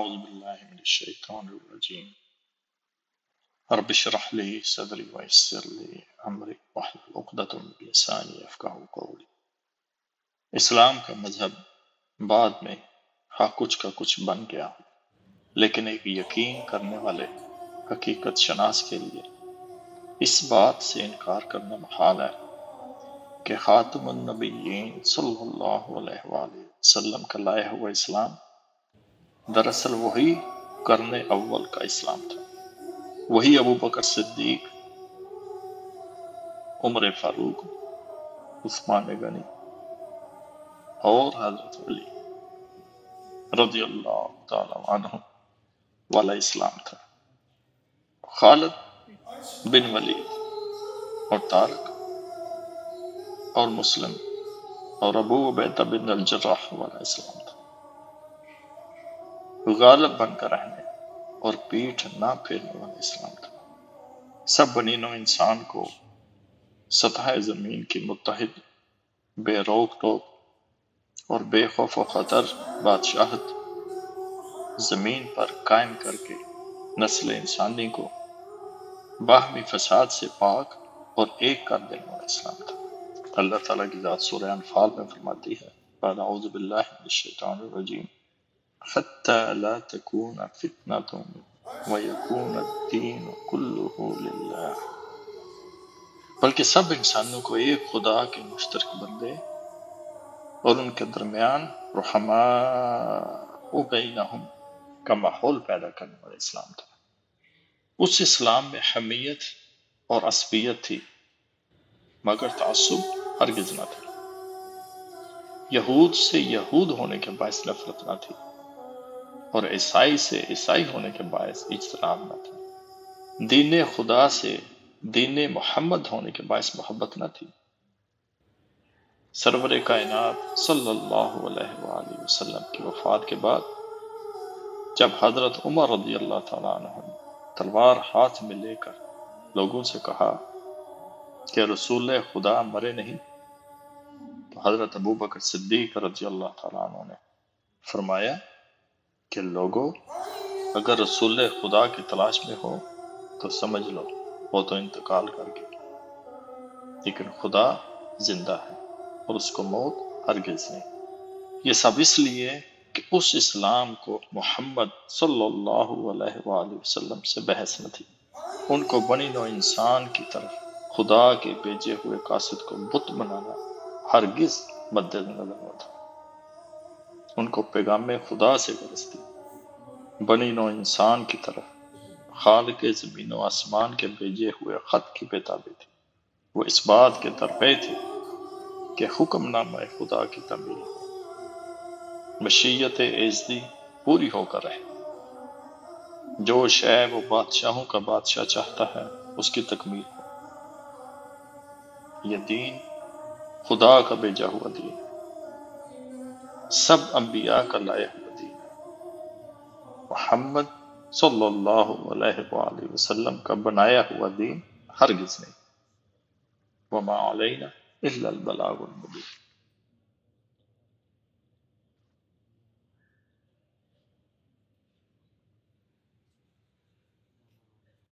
أعوذ بالله من الشيطان الرجيم رب اشرح لي صدري ويسر لي أمري واحلل عقدة من لساني يفقهوا قولي۔ اسلام کا مذہب بعد میں کچھ کا کچھ بن گیا، لیکن ایک یقین کرنے والے حقیقت شناس کے لیے اس بات سے انکار کرنا محال ہے کہ خاتم النبیین صلی اللہ علیہ وآلہ وسلم کا لایا ہوا اسلام دراصل وہی قرن اول کا اسلام تھا، وہی ابو بکر صدیق، عمر فاروق، عثمان غنی اور حضرت علی رضی اللہ تعالی عنہ والا اسلام تھا۔ خالد بن ولید اور طارق اور مسلم اور ابو عبیدہ بن الجراح والا اسلام تھا۔ غالب بن کر رہنے اور پیٹھ نہ پھیرنے والا اسلام تھا۔ سب بنی نوع انسان کو سطح زمین کی متحد بے روک ٹوک اور بے خوف و خطر بادشاہت زمین پر قائم کر کے نسل انسانی کو باہمی فساد سے پاک اور ایک کر دینے والا اسلام تھا۔ اللہ تعالیٰ کی ذات سورہ انفال میں فرماتی ہے بعد اعوذ باللہ من الشیطان الرجیم حتی لا تکون فتنۃ ویکون الدین کلہ للہ، بلکہ سب انسانوں کو ایک خدا کے مشترک بندے اور ان کے درمیان رحماء بینہم کا ماحول پیدا کرنے والا اسلام تھا۔ اس اسلام میں حمیت اور عصبیت تھی مگر تعصب ہرگز نہ تھا۔ یہود سے یہود ہونے کے باعث نفرت نہ تھی اور عیسائی سے عیسائی ہونے کے باعث اجتناب نہ تھا۔ دین خدا سے دین محمد ہونے کے باعث محبت نہ تھی۔ سرور کائنات صلی اللہ علیہ وآلہ وسلم کی وفات کے بعد جب حضرت عمر رضی اللہ تعالیٰ عنہ نے تلوار ہاتھ میں لے کر لوگوں سے کہا کہ رسول خدا مرے نہیں، تو حضرت ابو بکر صدیق رضی اللہ تعالیٰ عنہ نے فرمایا کہ لوگوں، اگر رسول خدا کی تلاش میں ہو تو سمجھ لو وہ تو انتقال کر گئی، لیکن خدا زندہ ہے اور اس کو موت ہرگز نہیں۔ یہ سب اس لیے کہ اس اسلام کو محمد صلی اللہ علیہ وآلہ وسلم سے بحث نہ تھی۔ ان کو بنی نوع انسان کی طرف خدا کے بھیجے ہوئے قاصد کو بت بنانا ہرگز مد نظر نہ تھا۔ ان کو پیغام خدا سے غرض تھی، بنی نوع انسان کی طرف خالق زمین و آسمان کے بھیجے ہوئے خط کی بےتابی تھی۔ وہ اس بات کے درپے تھے کہ حکم نامہ خدا کی تعمیل ہو، مشیت ایزدی پوری ہو کر رہے، جو شے وہ بادشاہوں کا بادشاہ چاہتا ہے اس کی تکمیل ہو۔ یہ دین خدا کا بھیجا ہوا دین، سب انبیاء کا لایا ہوا دین ہے۔ محمد صلی اللہ علیہ وآلہ وسلم کا بنایا ہوا دین ہرگز نہیں۔ وما علینا الا البلاغ المبین۔